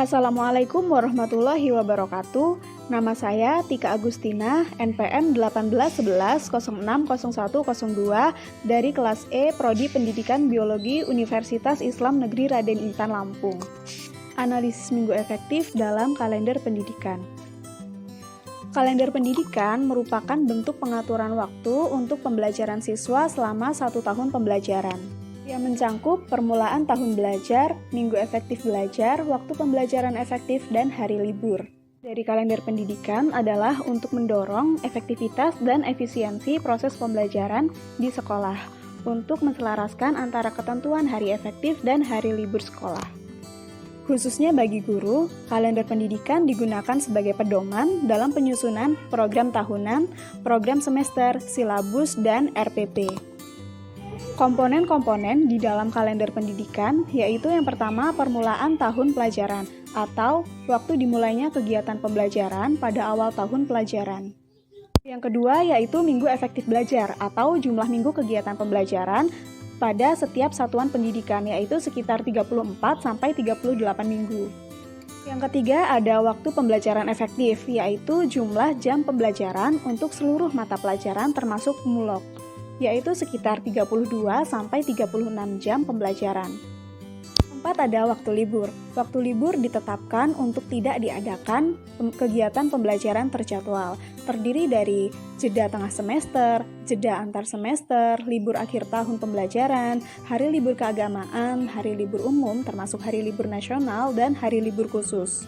Assalamualaikum warahmatullahi wabarakatuh. Nama saya Tika Agustina, NPM 1811060102 dari kelas E Prodi Pendidikan Biologi Universitas Islam Negeri Raden Intan Lampung. Analisis minggu efektif dalam kalender pendidikan. Kalender pendidikan merupakan bentuk pengaturan waktu untuk pembelajaran siswa selama 1 tahun pembelajaran. Yang mencangkup permulaan tahun belajar, minggu efektif belajar, waktu pembelajaran efektif, dan hari libur. Dari kalender pendidikan adalah untuk mendorong efektivitas dan efisiensi proses pembelajaran di sekolah, untuk menselaraskan antara ketentuan hari efektif dan hari libur sekolah. Khususnya bagi guru, kalender pendidikan digunakan sebagai pedoman dalam penyusunan program tahunan, program semester, silabus, dan RPP. Komponen-komponen di dalam kalender pendidikan yaitu yang pertama permulaan tahun pelajaran atau waktu dimulainya kegiatan pembelajaran pada awal tahun pelajaran. Yang kedua yaitu minggu efektif belajar atau jumlah minggu kegiatan pembelajaran pada setiap satuan pendidikan yaitu sekitar 34 sampai 38 minggu. Yang ketiga ada waktu pembelajaran efektif yaitu jumlah jam pembelajaran untuk seluruh mata pelajaran termasuk mulok, yaitu sekitar 32 sampai 36 jam pembelajaran. Keempat ada waktu libur. Waktu libur ditetapkan untuk tidak diadakan kegiatan pembelajaran terjadwal, terdiri dari jeda tengah semester, jeda antar semester, libur akhir tahun pembelajaran, hari libur keagamaan, hari libur umum termasuk hari libur nasional, dan hari libur khusus.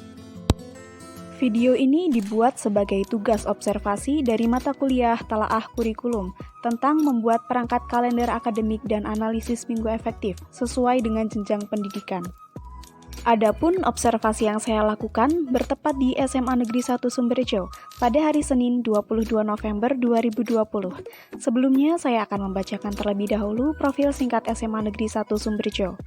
Video ini dibuat sebagai tugas observasi dari mata kuliah Talaah Kurikulum tentang membuat perangkat kalender akademik dan analisis minggu efektif sesuai dengan jenjang pendidikan. Adapun observasi yang saya lakukan bertepat di SMA Negeri 1 Sumberjo pada hari Senin 22 November 2020. Sebelumnya saya akan membacakan terlebih dahulu profil singkat SMA Negeri 1 Sumberjo.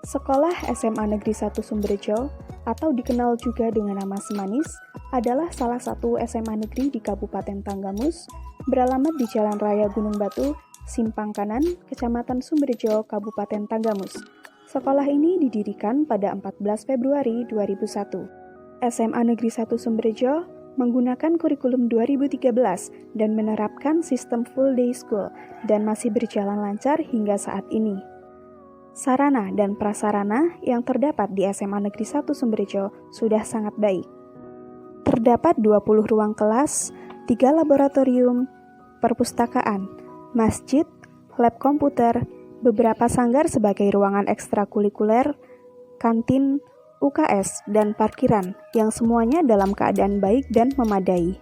Sekolah SMA Negeri 1 Sumberjo atau dikenal juga dengan nama Semanis adalah salah satu SMA negeri di Kabupaten Tanggamus, beralamat di Jalan Raya Gunung Batu, Simpang Kanan, Kecamatan Sumberjo, Kabupaten Tanggamus. Sekolah ini didirikan pada 14 Februari 2001. SMA Negeri 1 Sumberjo menggunakan kurikulum 2013 dan menerapkan sistem full day school dan masih berjalan lancar hingga saat ini. Sarana dan prasarana yang terdapat di SMA Negeri 1 Sumberjo sudah sangat baik. Terdapat 20 ruang kelas, 3 laboratorium, perpustakaan, masjid, lab komputer, beberapa sanggar sebagai ruangan ekstrakurikuler, kantin, UKS, dan parkiran yang semuanya dalam keadaan baik dan memadai.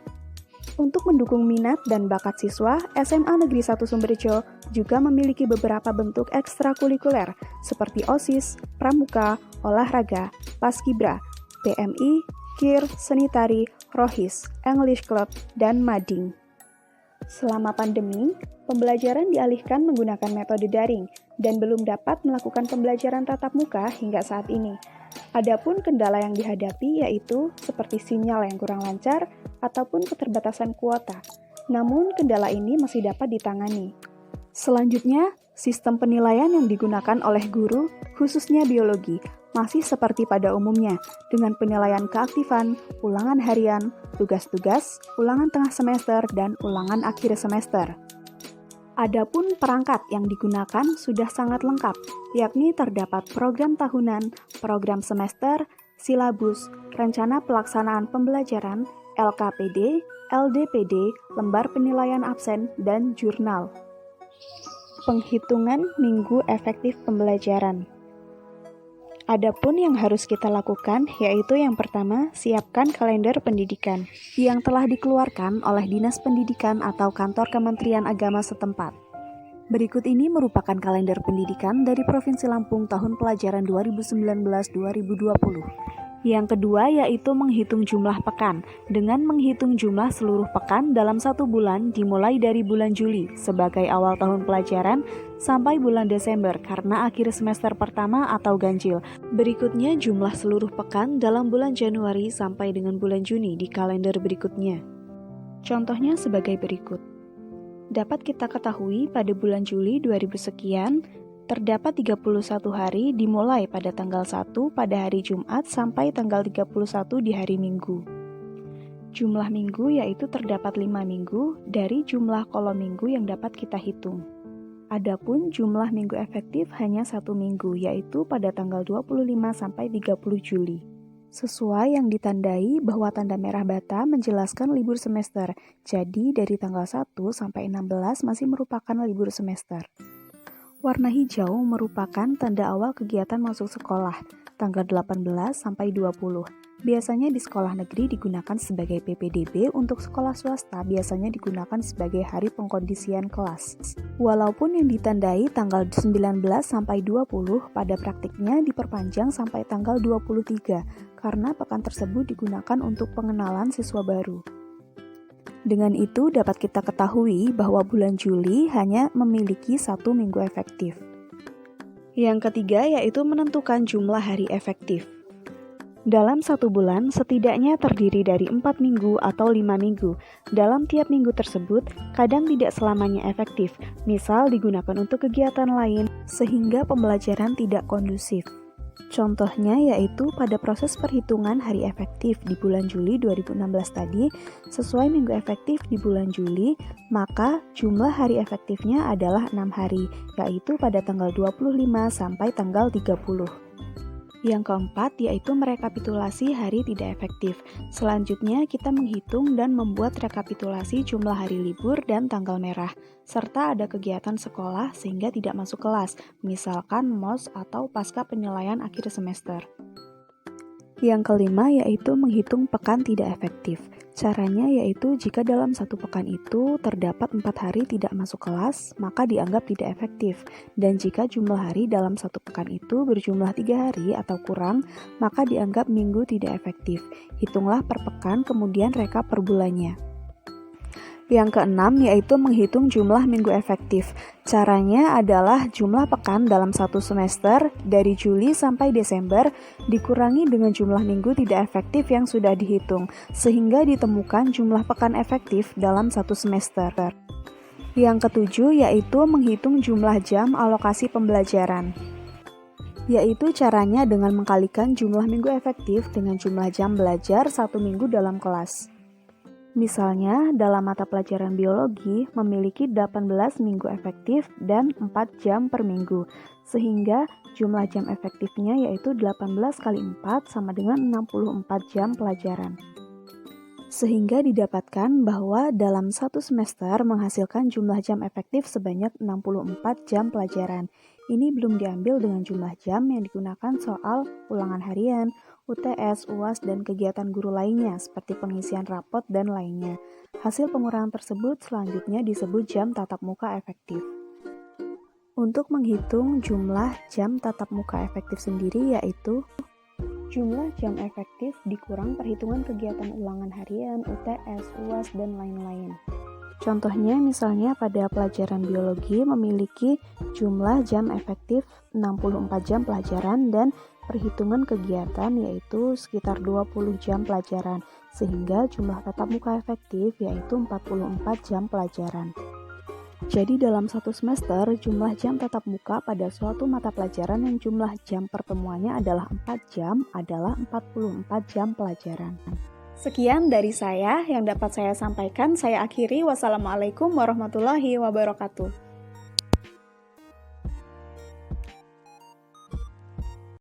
Untuk mendukung minat dan bakat siswa, SMA Negeri 1 Sumberjo juga memiliki beberapa bentuk ekstrakurikuler seperti OSIS, Pramuka, Olahraga, Paskibra, PMI, KIR, Seni Tari, Rohis, English Club, dan Mading. Selama pandemi, pembelajaran dialihkan menggunakan metode daring dan belum dapat melakukan pembelajaran tatap muka hingga saat ini. Adapun kendala yang dihadapi yaitu seperti sinyal yang kurang lancar ataupun keterbatasan kuota. Namun kendala ini masih dapat ditangani. Selanjutnya, sistem penilaian yang digunakan oleh guru, khususnya biologi, masih seperti pada umumnya, dengan penilaian keaktifan, ulangan harian, tugas-tugas, ulangan tengah semester, dan ulangan akhir semester. Adapun perangkat yang digunakan sudah sangat lengkap, yakni terdapat program tahunan, program semester, silabus, rencana pelaksanaan pembelajaran, LKPD, LDPD, lembar penilaian absen, dan jurnal. Penghitungan minggu efektif pembelajaran. Adapun yang harus kita lakukan yaitu yang pertama, siapkan kalender pendidikan yang telah dikeluarkan oleh Dinas Pendidikan atau Kantor Kementerian Agama setempat. Berikut ini merupakan kalender pendidikan dari Provinsi Lampung tahun pelajaran 2019-2020. Yang kedua yaitu menghitung jumlah pekan dengan menghitung jumlah seluruh pekan dalam 1 bulan dimulai dari bulan Juli sebagai awal tahun pelajaran sampai bulan Desember karena akhir semester pertama atau ganjil. Berikutnya jumlah seluruh pekan dalam bulan Januari sampai dengan bulan Juni di kalender berikutnya. Contohnya sebagai berikut. Dapat kita ketahui pada bulan Juli 2000 sekian, Terdapat 31 hari dimulai pada tanggal 1 pada hari Jumat sampai tanggal 31 di hari Minggu. Jumlah minggu yaitu terdapat 5 minggu dari jumlah kolom minggu yang dapat kita hitung. Adapun jumlah minggu efektif hanya 1 minggu yaitu pada tanggal 25 sampai 30 Juli. Sesuai yang ditandai bahwa tanda merah bata menjelaskan libur semester, jadi dari tanggal 1 sampai 16 masih merupakan libur semester. Warna hijau merupakan tanda awal kegiatan masuk sekolah, tanggal 18 sampai 20. Biasanya di sekolah negeri digunakan sebagai PPDB, untuk sekolah swasta biasanya digunakan sebagai hari pengkondisian kelas. Walaupun yang ditandai tanggal 19 sampai 20, pada praktiknya diperpanjang sampai tanggal 23, karena pekan tersebut digunakan untuk pengenalan siswa baru. Dengan itu dapat kita ketahui bahwa bulan Juli hanya memiliki 1 minggu efektif. Yang ketiga yaitu menentukan jumlah hari efektif. Dalam 1 bulan setidaknya terdiri dari 4 minggu atau 5 minggu. Dalam tiap minggu tersebut kadang tidak selamanya efektif, misal digunakan untuk kegiatan lain sehingga pembelajaran tidak kondusif. Contohnya yaitu pada proses perhitungan hari efektif di bulan Juli 2016 tadi, sesuai minggu efektif di bulan Juli, maka jumlah hari efektifnya adalah 6 hari, yaitu pada tanggal 25 sampai tanggal 30. Yang keempat yaitu merekapitulasi hari tidak efektif. Selanjutnya kita menghitung dan membuat rekapitulasi jumlah hari libur dan tanggal merah, serta ada kegiatan sekolah sehingga tidak masuk kelas, misalkan MOS atau pasca penilaian akhir semester. Yang kelima yaitu menghitung pekan tidak efektif. Caranya yaitu jika dalam 1 pekan itu terdapat 4 hari tidak masuk kelas, maka dianggap tidak efektif. Dan jika jumlah hari dalam 1 pekan itu berjumlah 3 hari atau kurang, maka dianggap minggu tidak efektif. Hitunglah per pekan kemudian rekap per bulannya. Yang keenam yaitu menghitung jumlah minggu efektif. Caranya adalah jumlah pekan dalam 1 semester dari Juli sampai Desember dikurangi dengan jumlah minggu tidak efektif yang sudah dihitung, sehingga ditemukan jumlah pekan efektif dalam 1 semester. Yang ketujuh yaitu menghitung jumlah jam alokasi pembelajaran. Yaitu caranya dengan mengkalikan jumlah minggu efektif dengan jumlah jam belajar 1 minggu dalam kelas. Misalnya, dalam mata pelajaran biologi memiliki 18 minggu efektif dan 4 jam per minggu, sehingga jumlah jam efektifnya yaitu 18 kali 4 sama dengan 64 jam pelajaran. Sehingga didapatkan bahwa dalam 1 semester menghasilkan jumlah jam efektif sebanyak 64 jam pelajaran. Ini belum diambil dengan jumlah jam yang digunakan soal ulangan harian, UTS, UAS, dan kegiatan guru lainnya seperti pengisian rapot dan lainnya. Hasil pengurangan tersebut selanjutnya disebut jam tatap muka efektif. Untuk menghitung jumlah jam tatap muka efektif sendiri yaitu jumlah jam efektif dikurang perhitungan kegiatan ulangan harian, UTS, UAS, dan lain-lain. Contohnya misalnya pada pelajaran biologi memiliki jumlah jam efektif 64 jam pelajaran dan perhitungan kegiatan yaitu sekitar 20 jam pelajaran, sehingga jumlah tatap muka efektif yaitu 44 jam pelajaran. Jadi dalam 1 semester jumlah jam tatap muka pada suatu mata pelajaran yang jumlah jam pertemuannya adalah 4 jam adalah 44 jam pelajaran. Sekian dari saya yang dapat saya sampaikan. Saya akhiri. Wassalamualaikum warahmatullahi wabarakatuh.